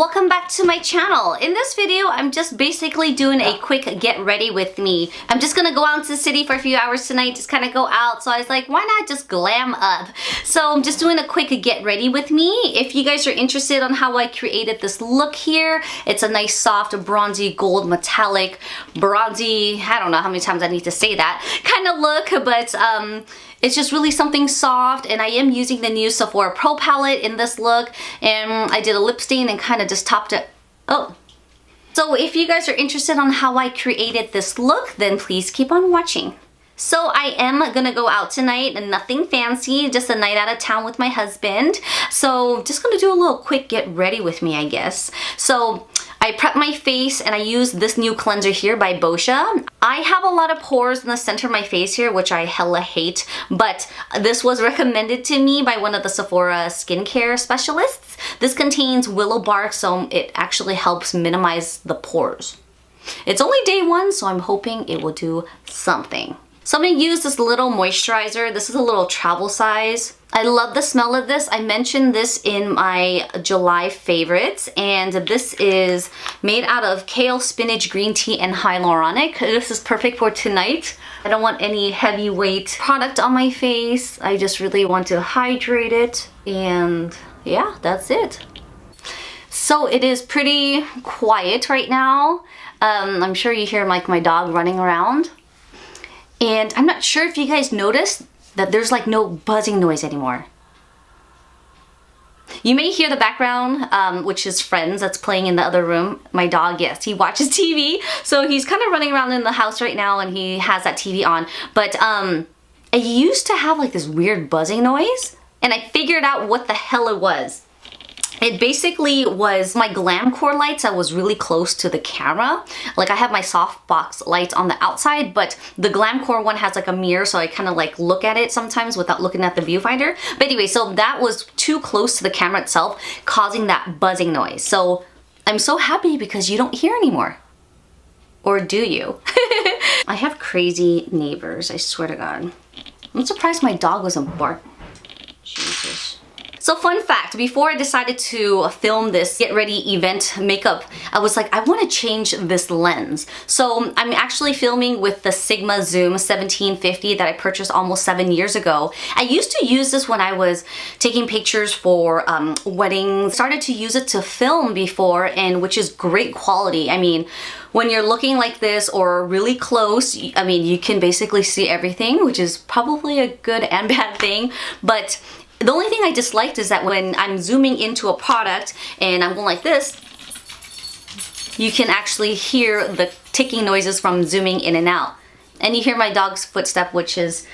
welcome back to my channel. In this video, I'm just basically doing a quick get ready with me. I'm just gonna go out into the city for a few hours tonight, just kind of go out. So I was like, why not just glam up? So I'm just doing a quick get ready with me. If you guys are interested on how I created this look here, it's a nice soft bronzy gold metallic bronzy, I don't know how many times I need to say that, kind of look, but it's just really something soft, and I am using the new Sephora Pro palette in this look, and I did a lip stain and kind of just topped it. Oh. So if you guys are interested on how I created this look, then please keep on watching. So I am gonna go out tonight, and nothing fancy, just a night out of town with my husband. So just gonna do a little quick get ready with me, I guess. So I prepped my face and I used this new cleanser here by Bocia. I have a lot of pores in the center of my face here, which I hella hate, but this was recommended to me by one of the Sephora skincare specialists. This contains willow bark, so it actually helps minimize the pores. It's only day one, so I'm hoping it will do something. So I'm gonna use this little moisturizer. This is a little travel size. I love the smell of this. I mentioned this in my July favorites, and this is made out of kale, spinach, green tea, and hyaluronic. This is perfect for tonight. I don't want any heavyweight product on my face. I just really want to hydrate it, and yeah, that's it. So it is pretty quiet right now. I'm sure you hear like my dog running around. And I'm not sure if you guys noticed that there's like no buzzing noise anymore. You may hear the background, which is Friends that's playing in the other room. My dog, yes, he watches TV. So he's kind of running around in the house right now and he has that TV on. But I used to have like this weird buzzing noise, and I figured out what the hell it was. It basically was my glam core lights that was really close to the camera. Like I have my softbox lights on the outside, but the glam core one has like a mirror, so I kind of like look at it sometimes without looking at the viewfinder. But anyway, so that was too close to the camera itself, causing that buzzing noise. So I'm so happy because you don't hear anymore. Or do you? I have crazy neighbors, I swear to God. I'm surprised my dog wasn't bark. Jesus. So fun fact, before I decided to film this get ready event makeup, I was like, I want to change this lens. So I'm actually filming with the Sigma Zoom 1750 that I purchased almost 7 years ago. I used to use this when I was taking pictures for weddings. Started to use it to film before, and which is great quality. I mean, when you're looking like this or really close, I mean, you can basically see everything, which is probably a good and bad thing. But the only thing I disliked is that when I'm zooming into a product and I'm going like this, you can actually hear the ticking noises from zooming in and out. And you hear my dog's footstep, which is...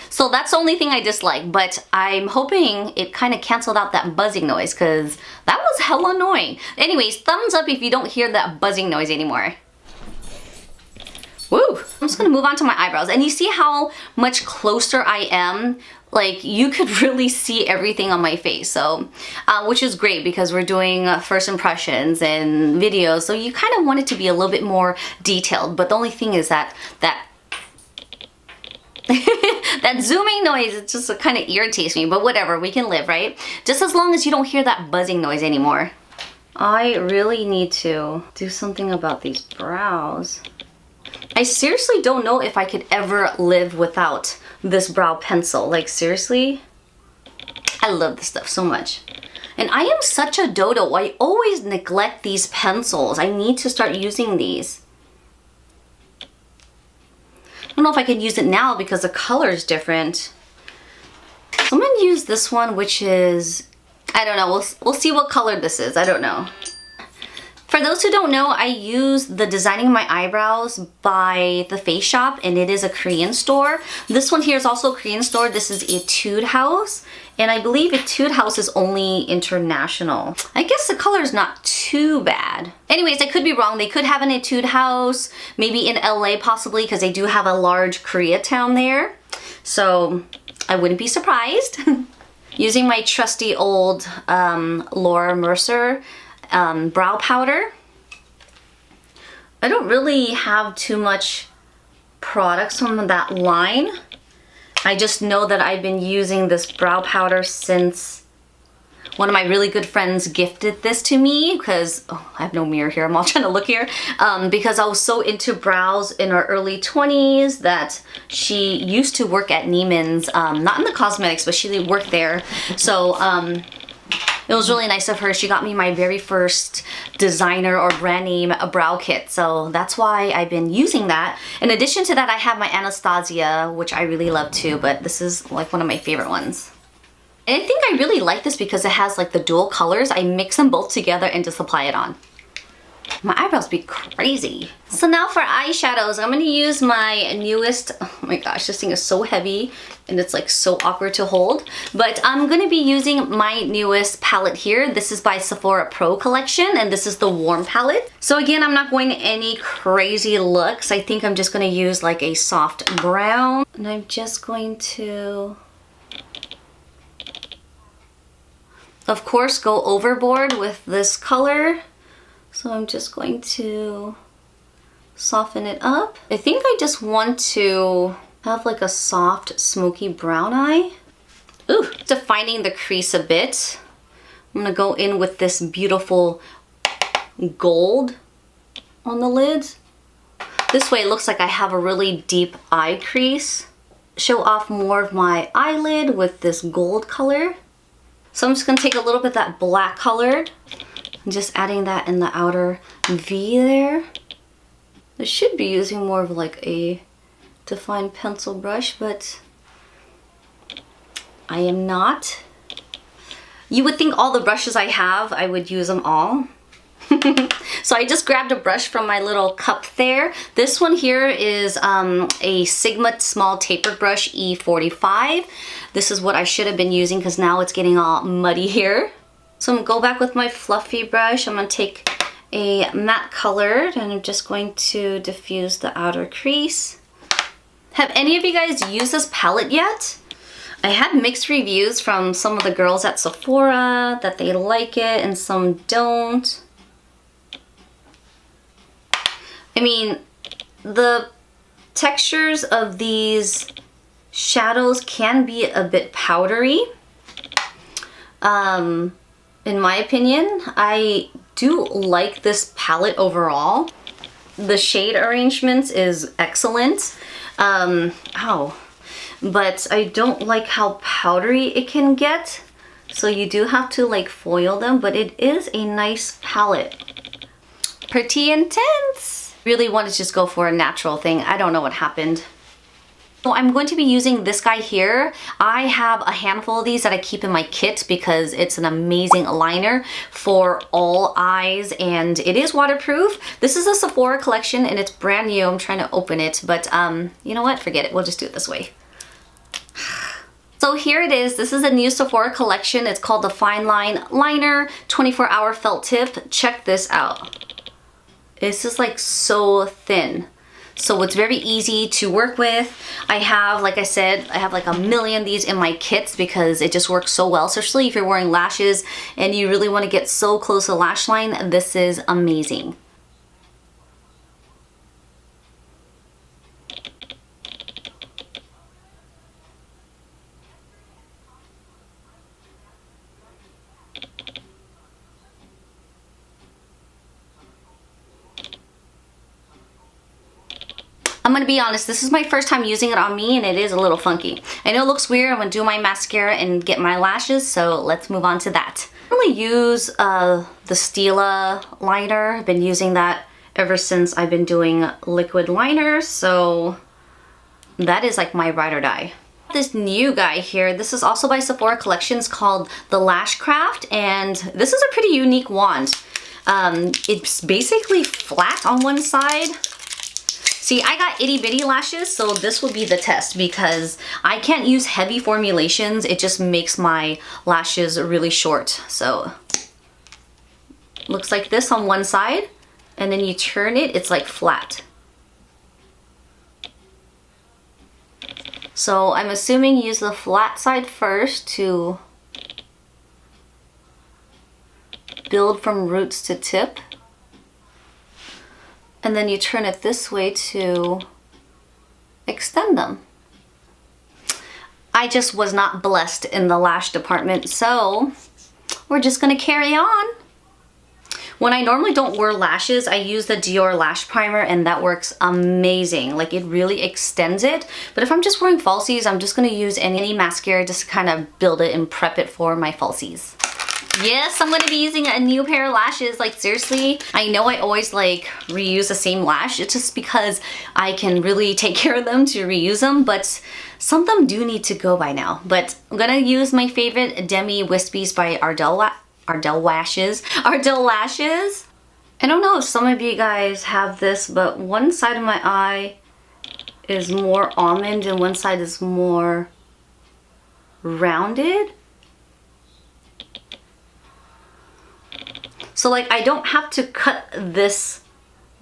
So that's the only thing I dislike, but I'm hoping it kind of canceled out that buzzing noise, because that was hella annoying. Anyways, thumbs up if you don't hear that buzzing noise anymore. Woo! I'm just gonna move on to my eyebrows, and you see how much closer I am? Like, you could really see everything on my face, so which is great because we're doing first impressions and videos, so you kind of want it to be a little bit more detailed. But the only thing is that that zooming noise, it just kind of irritates me, but whatever, we can live, right? Just as long as you don't hear that buzzing noise anymore. I really need to do something about these brows. I seriously don't know if I could ever live without this brow pencil. Like, seriously, I love this stuff so much. And I am such a dodo. I always neglect these pencils. I need to start using these. I don't know if I can use it now because the color is different. So I'm gonna use this one, which is, I don't know, we'll see what color this is. I don't know. For those who don't know, I use the Designing My Eyebrows by The Face Shop, and it is a Korean store. This one here is also a Korean store. This is Etude House, and I believe Etude House is only international. I guess the color is not too bad. Anyways, I could be wrong. They could have an Etude House, maybe in LA possibly, because they do have a large Koreatown there. So I wouldn't be surprised. Using my trusty old Laura Mercier brow powder. I don't really have too much products on that line. I just know that I've been using this brow powder since One of my really good friends gifted this to me because, oh, I have no mirror here, I'm all trying to look here, because I was so into brows in our early 20s that she used to work at Neiman's, not in the cosmetics, but she worked there. So it was really nice of her. She got me my very first designer or brand name brow kit. So that's why I've been using that. In addition to that, I have my Anastasia, which I really love too, but this is like one of my favorite ones. And I think I really like this because it has like the dual colors. I mix them both together and just apply it on. My eyebrows be crazy. So now for eyeshadows, I'm gonna use my newest, oh my gosh, this thing is so heavy and it's like so awkward to hold. But I'm gonna be using my newest palette here. This is by Sephora Pro Collection and this is the Warm palette. So again, I'm not going to any crazy looks. I think I'm just gonna use like a soft brown. And I'm just going to, of course, go overboard with this color. So I'm just going to soften it up. I think I just want to have like a soft smoky brown eye. Ooh, defining the crease a bit. I'm gonna go in with this beautiful gold on the lids. This way it looks like I have a really deep eye crease. Show off more of my eyelid with this gold color. So I'm just gonna take a little bit of that black colored. I'm just adding that in the outer V there. I should be using more of like a defined pencil brush, but I am not. You would think all the brushes I have, I would use them all. So I just grabbed a brush from my little cup there. This one here is a Sigma small tapered brush E45. This is what I should have been using because now it's getting all muddy here. So I'm gonna go back with my fluffy brush. I'm gonna take a matte colored and I'm just going to diffuse the outer crease. Have any of you guys used this palette yet? I had mixed reviews from some of the girls at Sephora that they like it and some don't. I mean, the textures of these shadows can be a bit powdery. In my opinion, I do like this palette overall. The shade arrangements is excellent. But I don't like how powdery it can get. So you do have to like foil them, but it is a nice palette. Pretty intense. Really wanted to just go for a natural thing. I don't know what happened. So I'm going to be using this guy here. I have a handful of these that I keep in my kit because it's an amazing liner for all eyes and it is waterproof. This is a Sephora collection and it's brand new. I'm trying to open it, but you know what? Forget it. We'll just do it this way. So here it is. This is a new Sephora collection. It's called the Fine Line Liner 24-Hour Felt Tip. Check this out. It's just like so thin. So it's very easy to work with. I have, like I said, I have like a million of these in my kits because it just works so well, especially if you're wearing lashes and you really want to get so close to the lash line. This is amazing. I'm gonna be honest, this is my first time using it on me and it is a little funky. I know it looks weird. I'm gonna do my mascara and get my lashes, so let's move on to that. I really use the Stila liner. I've been using that ever since I've been doing liquid liners, so that is like my ride or die. This new guy here, this is also by Sephora Collections called the Lash Craft, and this is a pretty unique wand. It's basically flat on one side. See, I got itty bitty lashes, so this will be the test because I can't use heavy formulations. It just makes my lashes really short. So, looks like this on one side, and then you turn it, it's like flat. So I'm assuming use the flat side first to build from roots to tip. And then you turn it this way to extend them. I just was not blessed in the lash department, so we're just gonna carry on. When I normally don't wear lashes, I use the Dior Lash Primer and that works amazing. Like it really extends it. But if I'm just wearing falsies, I'm just gonna use any mascara just to kind of build it and prep it for my falsies. Yes, I'm gonna be using a new pair of lashes. Like seriously, I know I always like reuse the same lash. It's just because I can really take care of them to reuse them, but some of them do need to go by now. But I'm gonna use my favorite Demi Wispies by Ardell Lashes. I don't know if some of you guys have this, but one side of my eye is more almond and one side is more rounded. So like I don't have to cut this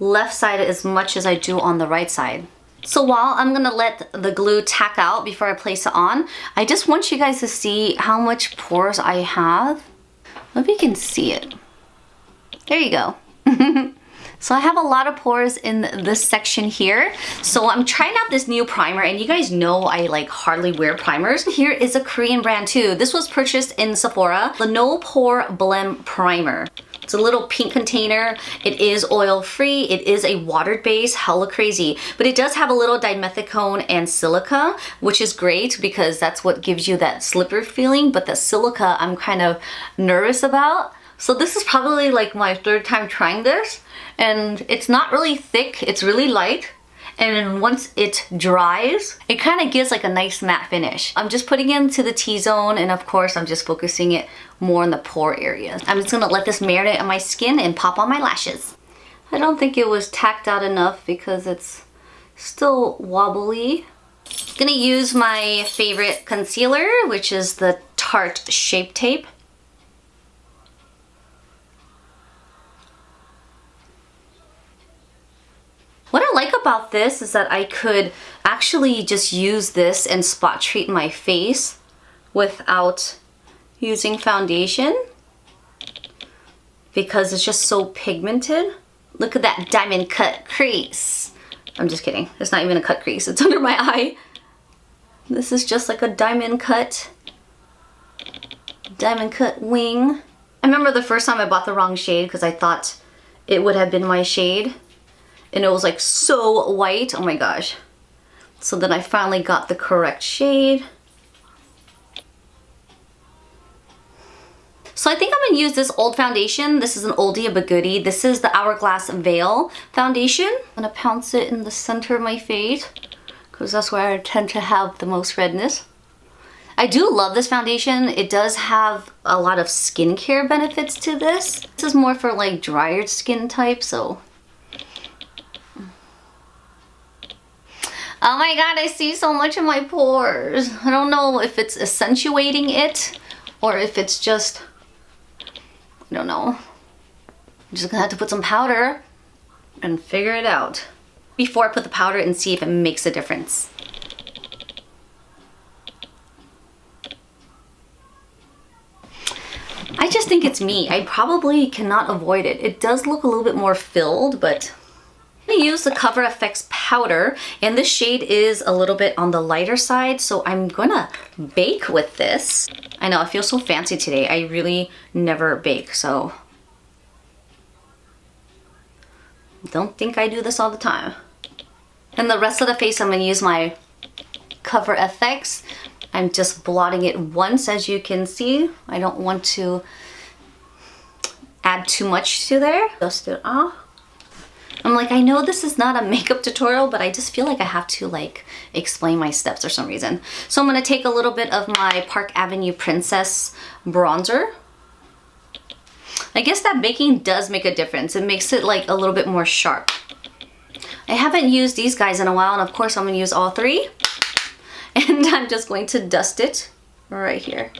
left side as much as I do on the right side. So while I'm gonna let the glue tack out before I place it on, I just want you guys to see how much pores I have. Maybe you can see it. There you go. So I have a lot of pores in this section here. So I'm trying out this new primer, and you guys know I like hardly wear primers. Here is a Korean brand too. This was purchased in Sephora, the No Pore-blem Primer. It's a little pink container. It is oil-free. It is a water base, hella crazy. But it does have a little dimethicone and silica, which is great because that's what gives you that slippery feeling. But the silica, I'm kind of nervous about. So this is probably like my third time trying this. And it's not really thick. It's really light. And then once it dries, it kind of gives like a nice matte finish. I'm just putting it into the T-zone, and of course I'm just focusing it more in the pore areas. I'm just gonna let this marinate on my skin and pop on my lashes. I don't think it was tacked out enough because it's still wobbly. Gonna use my favorite concealer, which is the Tarte Shape Tape. What I like about this is that I could actually just use this and spot treat my face without using foundation because it's just so pigmented. Look at that diamond cut crease. I'm just kidding. It's not even a cut crease. It's under my eye. This is just like a diamond cut wing. I remember the first time I bought the wrong shade because I thought it would have been my shade. And it was like so white, oh my gosh. So then I finally got the correct shade. So I think I'm gonna use this old foundation. This is an oldie but goodie. This is the Hourglass Veil foundation. I'm gonna pounce it in the center of my face because that's where I tend to have the most redness. I do love this foundation. It does have a lot of skincare benefits to this. This is more for like drier skin type, so. Oh my god, I see so much in my pores. I don't know if it's accentuating it or if it's just, I don't know. I'm just gonna have to put some powder and figure it out before I put the powder and see if it makes a difference. I just think it's me. I probably cannot avoid it. It does look a little bit more filled, but I'm gonna use the Cover FX powder, and this shade is a little bit on the lighter side, so I'm gonna bake with this. I know, I feel so fancy today. I really never bake, so don't think I do this all the time. And the rest of the face, I'm gonna use my Cover FX. I'm just blotting it once, as you can see. I don't want to add too much to there. Dust it off. I'm like, I know this is not a makeup tutorial, but I just feel like I have to like explain my steps for some reason. So I'm gonna take a little bit of my Park Avenue Princess bronzer. I guess that baking does make a difference. It makes it like a little bit more sharp. I haven't used these guys in a while, and of course I'm gonna use all three. And I'm just going to dust it right here.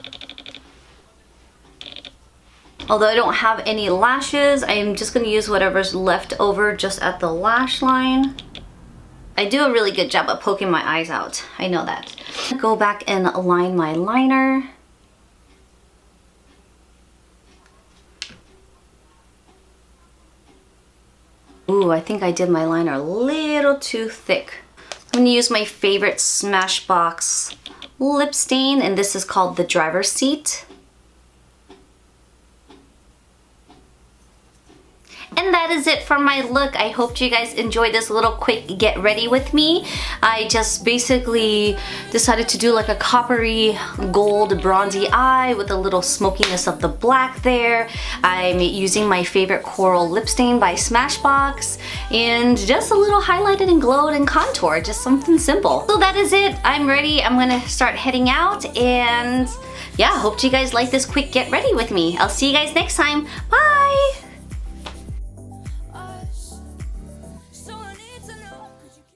Although I don't have any lashes, I'm just gonna use whatever's left over just at the lash line. I do a really good job of poking my eyes out. I know that. Go back and line my liner. Ooh, I think I did my liner a little too thick. I'm gonna use my favorite Smashbox lip stain, and this is called the Driver's Seat. And that is it for my look. I hope you guys enjoyed this little quick get ready with me. I just basically decided to do like a coppery gold bronzy eye with a little smokiness of the black there. I'm using my favorite coral lip stain by Smashbox and just a little highlighted and glowed and contour, just something simple. So that is it. I'm ready. I'm gonna start heading out, and yeah, hope you guys like this quick get ready with me. I'll see you guys next time. Bye!